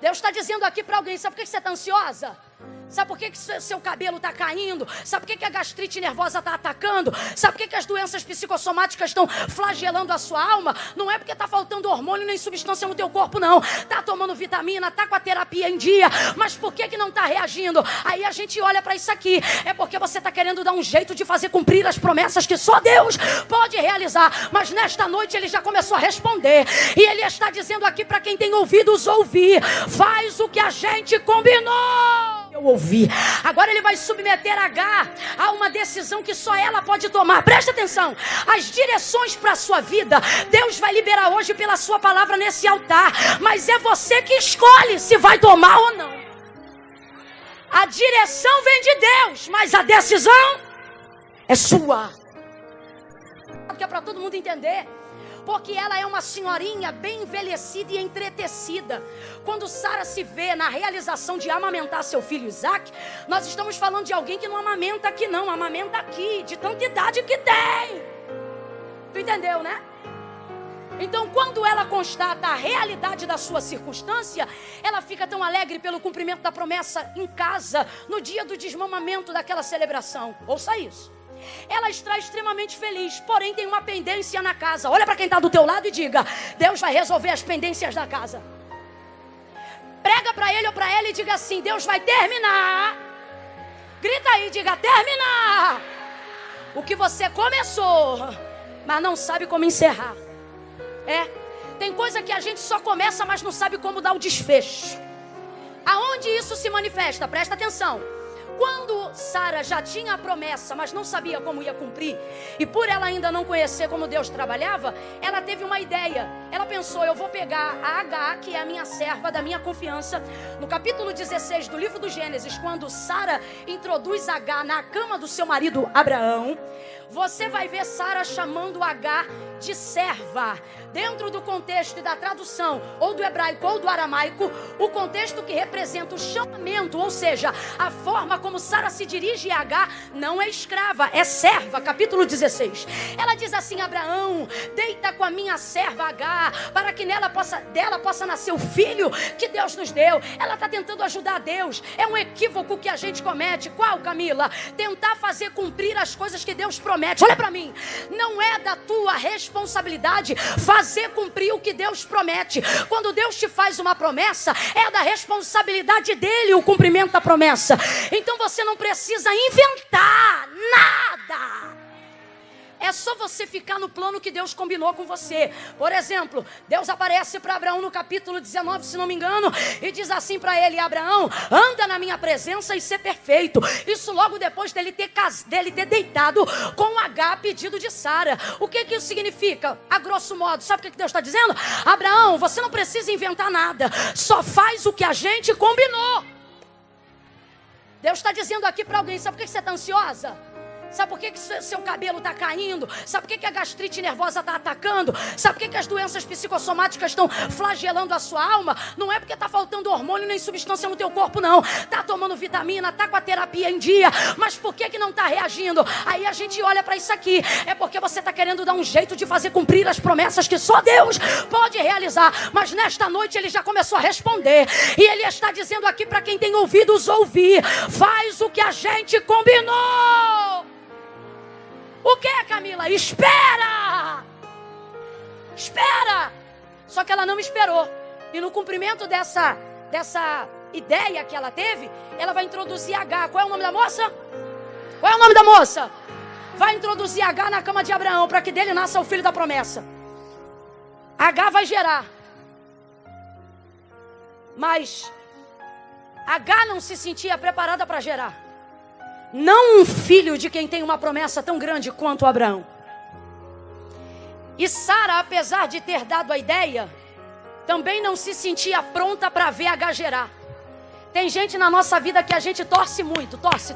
Deus está dizendo aqui para alguém, sabe por que você está ansiosa? Sabe por que seu cabelo está caindo? Sabe por que a gastrite nervosa está atacando? Sabe por que as doenças psicossomáticas estão flagelando a sua alma? Não é porque está faltando hormônio nem substância no teu corpo, não. Está tomando vitamina, está com a terapia em dia. Mas por que não está reagindo? Aí a gente olha para isso aqui. É porque você está querendo dar um jeito de fazer cumprir as promessas que só Deus pode realizar. Mas nesta noite ele já começou a responder. E ele está dizendo aqui para quem tem ouvidos ouvir. Faz o que a gente combinou. Eu ouvi. Agora ele vai submeter Agar a uma decisão que só ela pode tomar. Presta atenção. As direções para a sua vida, Deus vai liberar hoje pela sua palavra nesse altar. Mas é você que escolhe se vai tomar ou não. A direção vem de Deus, mas a decisão é sua. Que é para todo mundo entender. Porque ela é uma senhorinha bem envelhecida e entretecida. Quando Sara se vê na realização de amamentar seu filho Isaac, nós estamos falando de alguém que não amamenta aqui não, amamenta aqui, de tanta idade que tem. Tu entendeu, né? Então quando ela constata a realidade da sua circunstância, ela fica tão alegre pelo cumprimento da promessa em casa, no dia do desmamamento daquela celebração. Ouça isso. Ela está extremamente feliz, porém tem uma pendência na casa. Olha para quem está do teu lado e diga: Deus vai resolver as pendências da casa. Prega para ele ou para ela e diga assim: Deus vai terminar. Grita aí, diga: terminar o que você começou, mas não sabe como encerrar. Tem coisa que a gente só começa, mas não sabe como dar o desfecho. Aonde isso se manifesta? Presta atenção. Quando Sara já tinha a promessa, mas não sabia como ia cumprir, e por ela ainda não conhecer como Deus trabalhava, ela teve uma ideia. Ela pensou: eu vou pegar a Agar, que é a minha serva, da minha confiança. No capítulo 16 do livro do Gênesis, quando Sara introduz Agar na cama do seu marido Abraão, você vai ver Sara chamando Agar de serva. Dentro do contexto e da tradução, ou do hebraico ou do aramaico, o contexto que representa o chamamento, ou seja, a forma como Sara se dirige a Agar, não é escrava, é serva. Capítulo 16. Ela diz assim: Abraão, deita com a minha serva Agar, para que dela possa nascer o filho que Deus nos deu. Ela está tentando ajudar a Deus. É um equívoco que a gente comete. Qual, Camila? Tentar fazer cumprir as coisas que Deus promete. Olha para mim. Não é da tua responsabilidade fazer cumprir o que Deus promete. Quando Deus te faz uma promessa, é da responsabilidade dele o cumprimento da promessa. Então você não precisa inventar nada. É só você ficar no plano que Deus combinou com você. Por exemplo, Deus aparece para Abraão no capítulo 19, se não me engano, e diz assim para ele: Abraão, anda na minha presença e ser perfeito. Isso logo depois dele ter deitado com Agar a pedido de Sara. O que isso significa? A grosso modo, sabe o que Deus está dizendo? Abraão, você não precisa inventar nada. Só faz o que a gente combinou. Deus está dizendo aqui para alguém, sabe por que você está ansiosa? Sabe por que seu cabelo está caindo? Sabe por que a gastrite nervosa está atacando? Sabe por que as doenças psicossomáticas estão flagelando a sua alma? Não é porque está faltando hormônio nem substância no teu corpo, não. Está tomando vitamina, está com a terapia em dia. Mas por que não está reagindo? Aí a gente olha para isso aqui. É porque você está querendo dar um jeito de fazer cumprir as promessas que só Deus pode realizar. Mas nesta noite ele já começou a responder. E ele está dizendo aqui para quem tem ouvidos ouvir: faz o que a gente combinou. O que, Camila? Espera! Espera! Só que ela não esperou. E no cumprimento dessa ideia que ela teve, ela vai introduzir Agar. Qual é o nome da moça? Qual é o nome da moça? Vai introduzir Agar na cama de Abraão, para que dele nasça o filho da promessa. Agar vai gerar. Mas Agar não se sentia preparada para gerar. Não um filho de quem tem uma promessa tão grande quanto Abraão. E Sara, apesar de ter dado a ideia, também não se sentia pronta para ver Agar gerar. Tem gente na nossa vida que a gente torce muito, torce,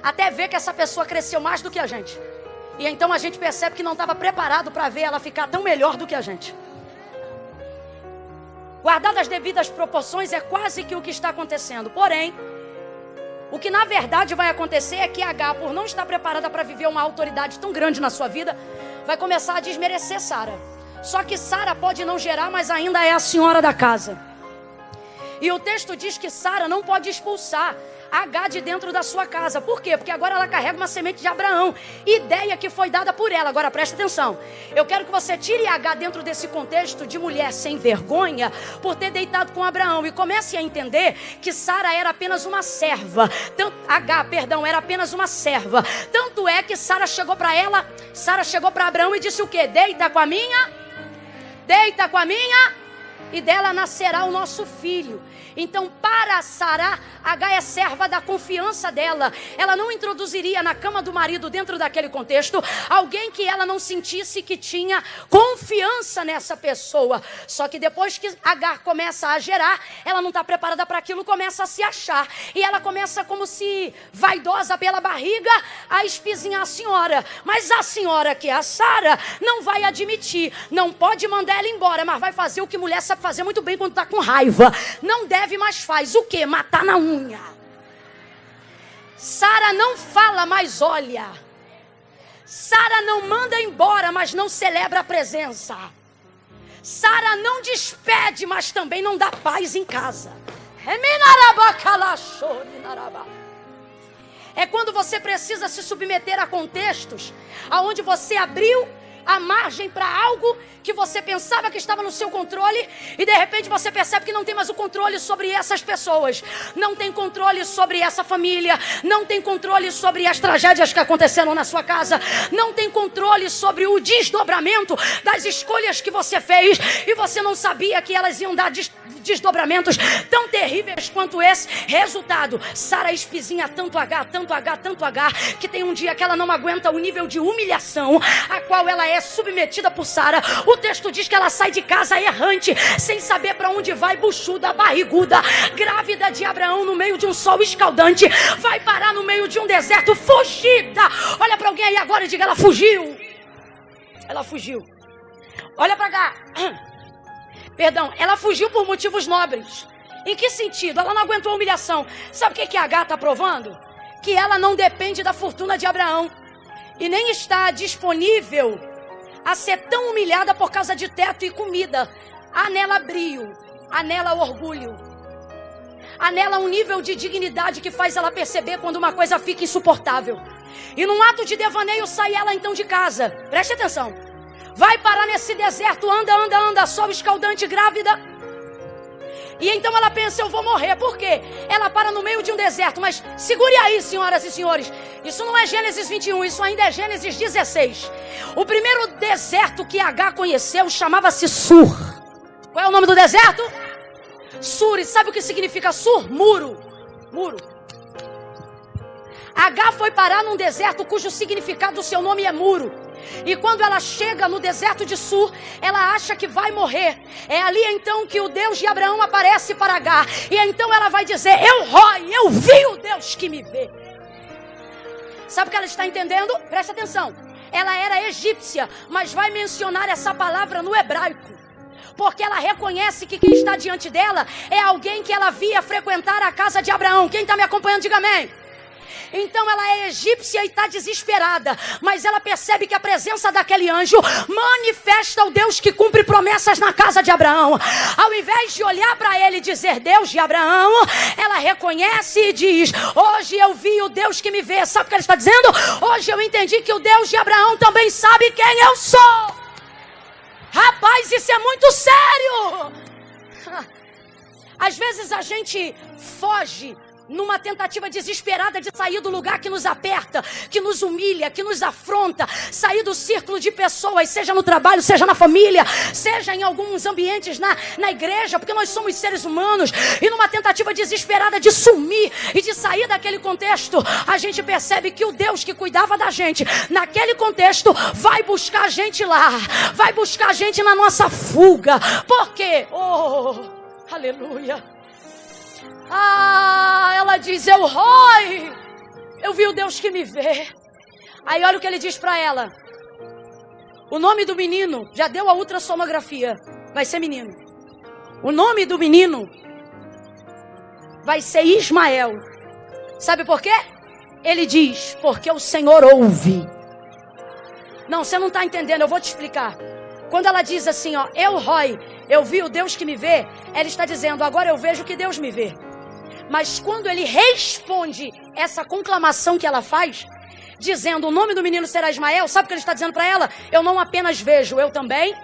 até ver que essa pessoa cresceu mais do que a gente. E então a gente percebe que não estava preparado para ver ela ficar tão melhor do que a gente. Guardadas as devidas proporções, é quase que o que está acontecendo. Porém, o que na verdade vai acontecer é que Agar, por não estar preparada para viver uma autoridade tão grande na sua vida, vai começar a desmerecer Sara. Só que Sara pode não gerar, mas ainda é a senhora da casa. E o texto diz que Sara não pode expulsar Agar de dentro da sua casa. Por quê? Porque agora ela carrega uma semente de Abraão. Ideia que foi dada por ela. Agora presta atenção. Eu quero que você tire Agar dentro desse contexto de mulher sem vergonha por ter deitado com Abraão. E comece a entender que Sara era apenas uma serva. Agar era apenas uma serva. Tanto é que Sara chegou para Abraão e disse o quê? Deita com a minha, e dela nascerá o nosso filho. Então, para Sara, Agar é serva da confiança dela. Ela não introduziria na cama do marido, dentro daquele contexto, alguém que ela não sentisse que tinha confiança nessa pessoa. Só que depois que Agar começa a gerar, ela não está preparada para aquilo, começa a se achar. E ela começa como se vaidosa pela barriga a espizinhar a senhora. Mas a senhora, que é a Sara, não vai admitir. Não pode mandar ela embora, mas vai fazer o que mulher sabe fazer muito bem quando está com raiva. Não deve, mas faz o quê? Matar na unha. Sara não fala, mas olha. Sara não manda embora, mas não celebra a presença. Sara não despede, mas também não dá paz em casa. É quando você precisa se submeter a contextos aonde você abriu a margem para algo que você pensava que estava no seu controle e de repente você percebe que não tem mais o controle sobre essas pessoas, não tem controle sobre essa família, não tem controle sobre as tragédias que aconteceram na sua casa, não tem controle sobre o desdobramento das escolhas que você fez e você não sabia que elas iam dar desdobramentos tão terríveis quanto esse. Resultado, Sara espizinha tanto Agar, que tem um dia que ela não aguenta o nível de humilhação a qual ela é submetida por Sara. O texto diz que ela sai de casa errante, sem saber para onde vai, buchuda, barriguda, grávida de Abraão no meio de um sol escaldante, vai parar no meio de um deserto, fugida. Olha para alguém aí agora e diga: ela fugiu. Ela fugiu. Olha para cá. Perdão, ela fugiu por motivos nobres. Em que sentido? Ela não aguentou a humilhação. Sabe o que Agar está provando? Que ela não depende da fortuna de Abraão e nem está disponível a ser tão humilhada por causa de teto e comida. Há nela brio, há nela orgulho, há nela um nível de dignidade que faz ela perceber quando uma coisa fica insuportável. E num ato de devaneio sai ela então de casa. Preste atenção. Vai parar nesse deserto, anda, sol escaldante, grávida. E então ela pensa: eu vou morrer. Por quê? Ela para no meio de um deserto. Mas segure aí, senhoras e senhores. Isso não é Gênesis 21, isso ainda é Gênesis 16. O primeiro deserto que Agar conheceu chamava-se Sur. Qual é o nome do deserto? Sur. E sabe o que significa Sur? Muro. Agar foi parar num deserto cujo significado do seu nome é muro. E quando ela chega no deserto de Sur, ela acha que vai morrer. É ali então que o Deus de Abraão aparece para Agar. E então ela vai dizer: eu vi o Deus que me vê. Sabe o que ela está entendendo? Presta atenção. Ela era egípcia, mas vai mencionar essa palavra no hebraico, porque ela reconhece que quem está diante dela é alguém que ela via frequentar a casa de Abraão. Quem está me acompanhando, diga amém. Então ela é egípcia e está desesperada, mas ela percebe que a presença daquele anjo manifesta o Deus que cumpre promessas na casa de Abraão. Ao invés de olhar para ele e dizer Deus de Abraão, ela reconhece e diz: hoje eu vi o Deus que me vê. Sabe o que ela está dizendo? Hoje eu entendi que o Deus de Abraão também sabe quem eu sou. Rapaz, isso é muito sério. Às vezes a gente foge numa tentativa desesperada de sair do lugar que nos aperta, que nos humilha, que nos afronta, sair do círculo de pessoas, seja no trabalho, seja na família, seja em alguns ambientes na igreja, porque nós somos seres humanos, e numa tentativa desesperada de sumir e de sair daquele contexto, a gente percebe que o Deus que cuidava da gente naquele contexto vai buscar a gente lá, vai buscar a gente na nossa fuga. Por quê? Oh, aleluia. Ela diz: eu vi o Deus que me vê. Aí olha o que ele diz para ela: o nome do menino, já deu a ultrassonografia, vai ser menino. O nome do menino vai ser Ismael. Sabe por quê? Ele diz: porque o Senhor ouve. Não, você não está entendendo, eu vou te explicar. Quando ela diz assim, eu vi o Deus que me vê, ela está dizendo, agora eu vejo que Deus me vê. Mas quando ele responde essa conclamação que ela faz, dizendo o nome do menino será Ismael, sabe o que ele está dizendo para ela? Eu não apenas vejo, eu também.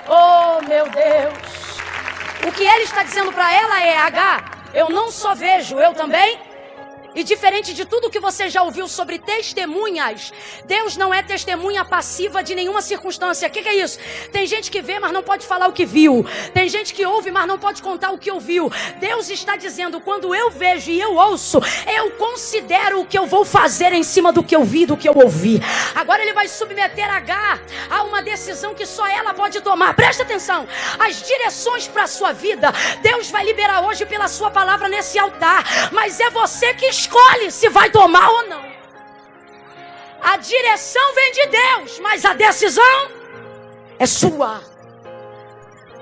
Oh, meu Deus. O que ele está dizendo para ela é, Agar, eu não só vejo, eu também. E diferente de tudo que você já ouviu sobre testemunhas, Deus não é testemunha passiva de nenhuma circunstância. O que é isso? Tem gente que vê, mas não pode falar o que viu. Tem gente que ouve, mas não pode contar o que ouviu. Deus está dizendo, quando eu vejo e eu ouço, eu considero o que eu vou fazer em cima do que eu vi, do que eu ouvi. Agora ele vai submeter Agar a uma decisão que só ela pode tomar. Presta atenção. As direções para a sua vida, Deus vai liberar hoje pela sua palavra nesse altar. Mas é você que escolhe se vai tomar ou não. A direção vem de Deus, mas a decisão é sua.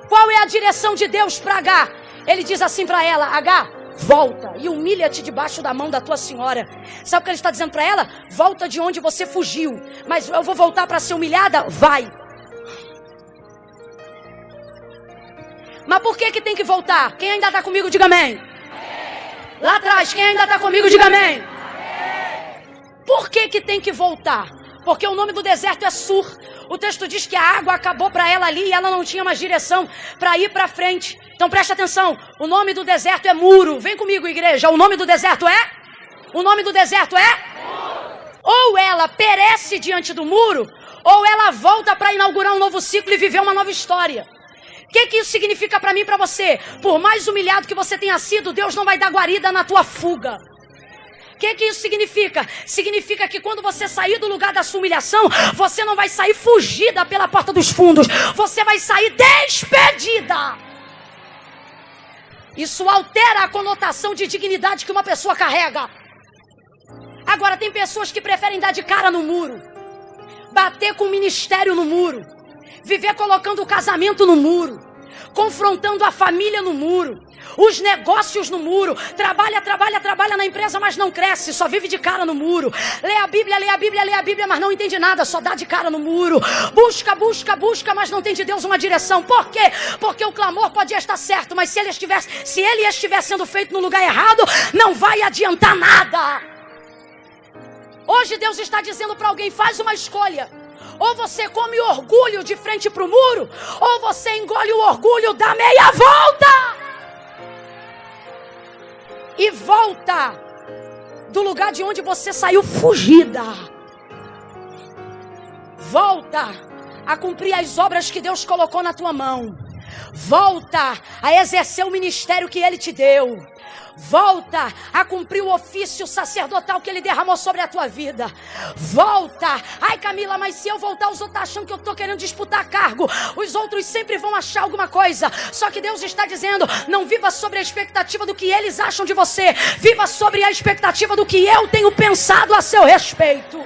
Qual é a direção de Deus para Agar? Ele diz assim para ela, Agar, volta e humilha-te debaixo da mão da tua senhora. Sabe o que ele está dizendo para ela? Volta de onde você fugiu. Mas eu vou voltar para ser humilhada? Vai. Mas por que tem que voltar? Quem ainda está comigo, diga amém. Lá atrás, quem ainda está comigo, diga amém. Por que tem que voltar? Porque o nome do deserto é Sur. O texto diz que a água acabou para ela ali e ela não tinha mais direção para ir para frente. Então preste atenção, o nome do deserto é muro. Vem comigo, igreja, o nome do deserto é? O nome do deserto é? Ou ela perece diante do muro, ou ela volta para inaugurar um novo ciclo e viver uma nova história. O que isso significa para mim e para você? Por mais humilhado que você tenha sido, Deus não vai dar guarida na tua fuga. O que isso significa? Significa que quando você sair do lugar da sua humilhação, você não vai sair fugida pela porta dos fundos. Você vai sair despedida. Isso altera a conotação de dignidade que uma pessoa carrega. Agora, tem pessoas que preferem dar de cara no muro. Bater com o ministério no muro. Viver colocando o casamento no muro, confrontando a família no muro, os negócios no muro, trabalha na empresa, mas não cresce, só vive de cara no muro, lê a Bíblia, mas não entende nada, só dá de cara no muro, busca, mas não tem de Deus uma direção. Por quê? Porque o clamor pode estar certo, mas se ele estiver sendo feito no lugar errado, não vai adiantar nada. Hoje Deus está dizendo para alguém, faz uma escolha. Ou você come orgulho de frente para o muro, ou você engole o orgulho, dá meia volta. E volta do lugar de onde você saiu fugida. Volta a cumprir as obras que Deus colocou na tua mão. Volta a exercer o ministério que Ele te deu. Volta a cumprir o ofício sacerdotal que Ele derramou sobre a tua vida. Volta. Ai, Camila, mas se eu voltar, os outros acham que eu estou querendo disputar cargo. Os outros sempre vão achar alguma coisa. Só que Deus está dizendo, não viva sobre a expectativa do que eles acham de você. Viva sobre a expectativa do que eu tenho pensado a seu respeito.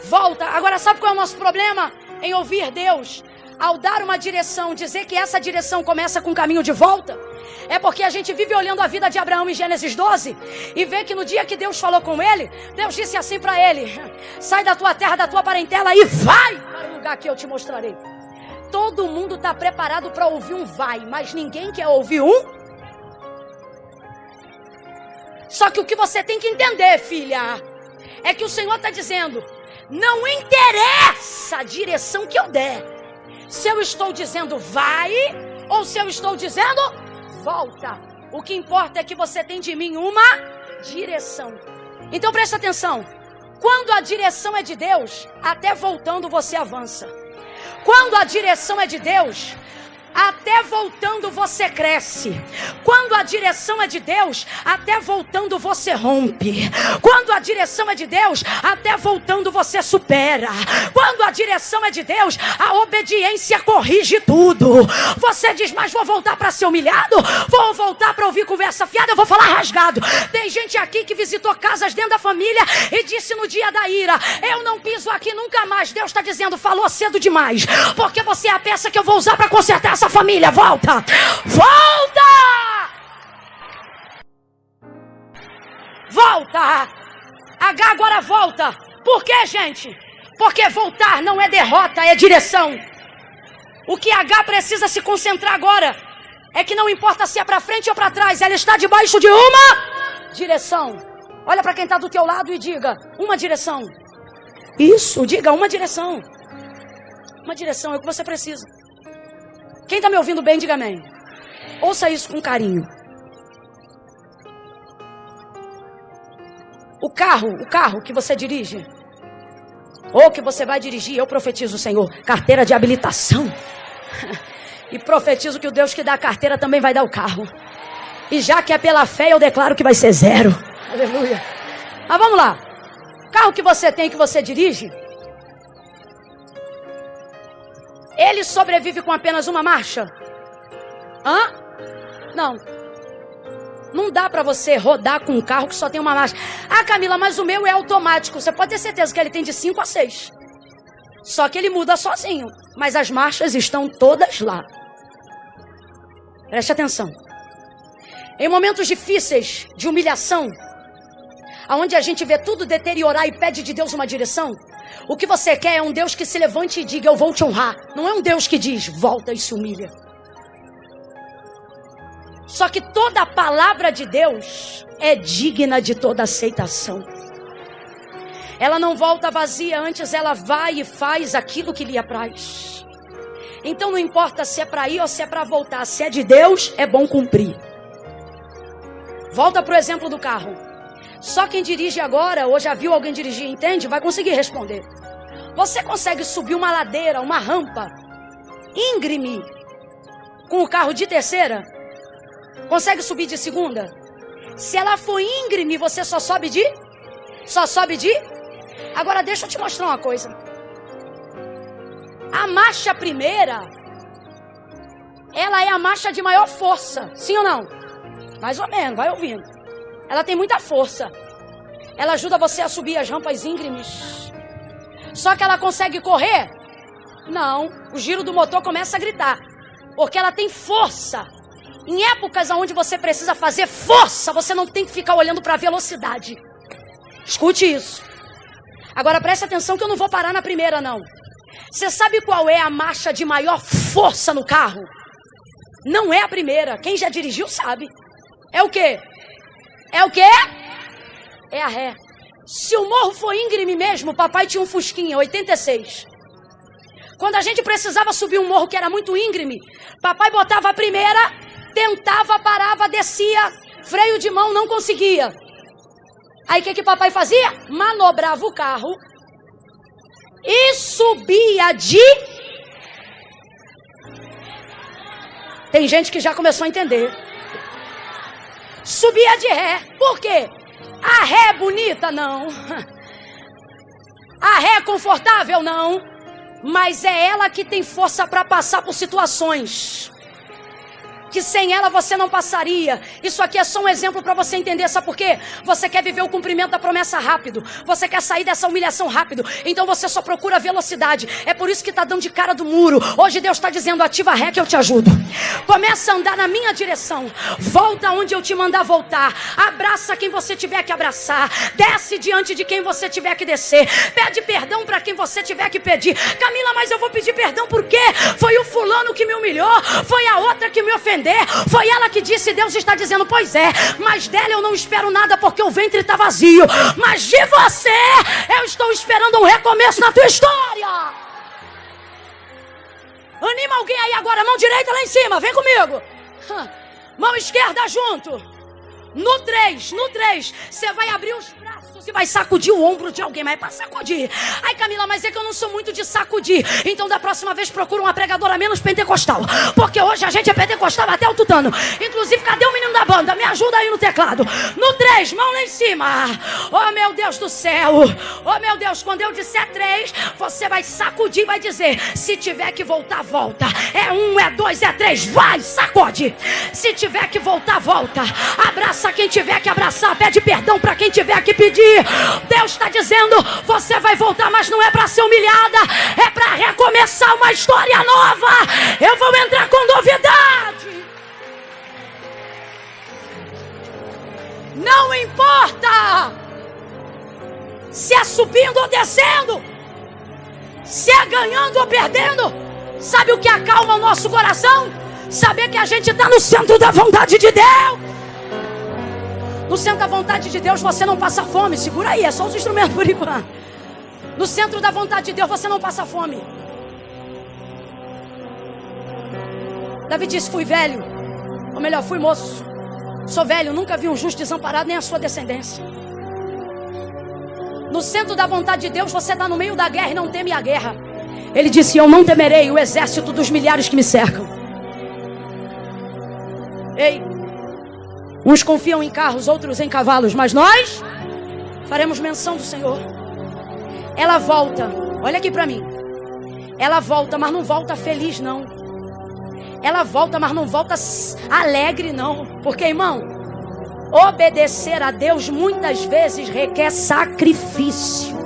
Volta. Agora, sabe qual é o nosso problema? Em ouvir Deus. Ao dar uma direção, dizer que essa direção começa com um caminho de volta, é porque a gente vive olhando a vida de Abraão em Gênesis 12 e vê que no dia que Deus falou com ele, Deus disse assim para ele, sai da tua terra, da tua parentela e vai para o lugar que eu te mostrarei. Todo mundo está preparado para ouvir um vai, mas ninguém quer ouvir um. Só que o que você tem que entender, filha, é que o Senhor está dizendo, não interessa a direção que eu der. Se eu estou dizendo vai, ou se eu estou dizendo volta. O que importa é que você tem de mim uma direção. Então presta atenção. Quando a direção é de Deus, até voltando você avança. Quando a direção é de Deus, até voltando você cresce. Quando a direção é de Deus, até voltando você rompe. Quando a direção é de Deus, até voltando você supera. Quando a direção é de Deus, a obediência corrige tudo. Você diz, mas vou voltar para ser humilhado? Vou voltar para ouvir conversa fiada? Eu vou falar rasgado. Tem gente aqui que visitou casas dentro da família e disse no dia da ira, eu não piso aqui nunca mais. Deus está dizendo, falou cedo demais, porque você é a peça que eu vou usar para consertar essa família. Volta! Volta! Volta! Agar agora volta. Por quê, gente? Porque voltar não é derrota, é direção. O que H precisa se concentrar agora é que não importa se é para frente ou para trás, ela está debaixo de uma direção. Olha para quem está do teu lado e diga, uma direção. Isso, diga uma direção. Uma direção é o que você precisa. Quem está me ouvindo bem, diga amém. Ouça isso com carinho. O carro que você dirige, ou que você vai dirigir, eu profetizo, Senhor, carteira de habilitação. E profetizo que o Deus que dá a carteira também vai dar o carro. E já que é pela fé, eu declaro que vai ser 0. Aleluia. Mas vamos lá. Carro que você tem, que você dirige, ele sobrevive com apenas uma marcha? Hã? Não. Não dá pra você rodar com um carro que só tem uma marcha. Ah, Camila, mas o meu é automático. Você pode ter certeza que ele tem de 5 a 6. Só que ele muda sozinho. Mas as marchas estão todas lá. Preste atenção. Em momentos difíceis, de humilhação, onde a gente vê tudo deteriorar e pede de Deus uma direção, o que você quer é um Deus que se levante e diga, eu vou te honrar. Não é um Deus que diz, volta e se humilha. Só que toda a palavra de Deus é digna de toda aceitação. Ela não volta vazia, antes ela vai e faz aquilo que lhe apraz. Então não importa se é para ir ou se é para voltar, se é de Deus, é bom cumprir. Volta para o exemplo do carro. Só quem dirige agora, ou já viu alguém dirigir, entende? Vai conseguir responder. Você consegue subir uma ladeira, uma rampa íngreme com o carro de terceira? Consegue subir de segunda? Se ela for íngreme, você só sobe de? Agora deixa eu te mostrar uma coisa. A marcha primeira, ela é a marcha de maior força. Sim ou não? Mais ou menos, vai ouvindo. Ela tem muita força. Ela ajuda você a subir as rampas íngremes. Só que ela consegue correr? Não. O giro do motor começa a gritar. Porque ela tem força. Em épocas onde você precisa fazer força, você não tem que ficar olhando para a velocidade. Escute isso. Agora preste atenção que eu não vou parar na primeira, não. Você sabe qual é a marcha de maior força no carro? Não é a primeira. Quem já dirigiu sabe. É o quê? É o quê? É a ré. Se o morro for íngreme mesmo, papai tinha um Fusquinha, 86. Quando a gente precisava subir um morro que era muito íngreme, papai botava a primeira, tentava, parava, descia, freio de mão, não conseguia. Aí o que papai fazia? Manobrava o carro e subia de... Tem gente que já começou a entender. Subia de ré. Por quê? A ré é bonita? Não. A ré é confortável? Não. Mas é ela que tem força para passar por situações que sem ela você não passaria. Isso aqui é só um exemplo para você entender. Sabe por quê? Você quer viver o cumprimento da promessa rápido. Você quer sair dessa humilhação rápido. Então você só procura velocidade. É por isso que está dando de cara do muro. Hoje Deus está dizendo, ativa a ré que eu te ajudo. Começa a andar na minha direção. Volta onde eu te mandar voltar. Abraça quem você tiver que abraçar. Desce diante de quem você tiver que descer. Pede perdão para quem você tiver que pedir. Camila, mas eu vou pedir perdão por quê? Foi o fulano que me humilhou. Foi a outra que me ofendeu. Foi ela que disse, Deus está dizendo, pois é, mas dela eu não espero nada porque o ventre está vazio, mas de você eu estou esperando um recomeço na tua história. Anima alguém aí agora, mão direita lá em cima, vem comigo, mão esquerda junto. No 3, você vai abrir os braços e vai sacudir o ombro de alguém, mas é para sacudir. Ai, Camila, mas é que eu não sou muito de sacudir. Então da próxima vez procura uma pregadora menos pentecostal, porque hoje a gente é pentecostal até o tutano. Inclusive, cadê o menino da banda? Me ajuda aí no teclado. No 3, mão lá em cima. Oh meu Deus do céu. Oh meu Deus, quando eu disser 3, você vai sacudir e vai dizer, se tiver que voltar, volta. É 1, é 2, é 3, vai, sacode. Se tiver que voltar, volta. Abraça quem tiver que abraçar, pede perdão para quem tiver que pedir. Deus está dizendo, você vai voltar, mas não é para ser humilhada, é para recomeçar uma história nova. Eu vou entrar com novidade. Não importa se é subindo ou descendo, ganhando ou perdendo, sabe o que acalma o nosso coração? Saber que a gente está no centro da vontade de Deus. No centro da vontade de Deus você não passa fome. Segura aí, é só os instrumentos por enquanto. No centro da vontade de Deus você não passa fome. Davi disse: fui velho, ou melhor, fui moço, sou velho, nunca vi um justo desamparado, nem a sua descendência. No centro da vontade de Deus você está no meio da guerra e não teme a guerra. Ele disse: eu não temerei o exército dos milhares que me cercam. Ei, uns confiam em carros, outros em cavalos, mas nós faremos menção do Senhor. Ela volta, olha aqui para mim. Ela volta, mas não volta feliz não. Ela volta, mas não volta alegre não. Porque, irmão, obedecer a Deus muitas vezes requer sacrifício.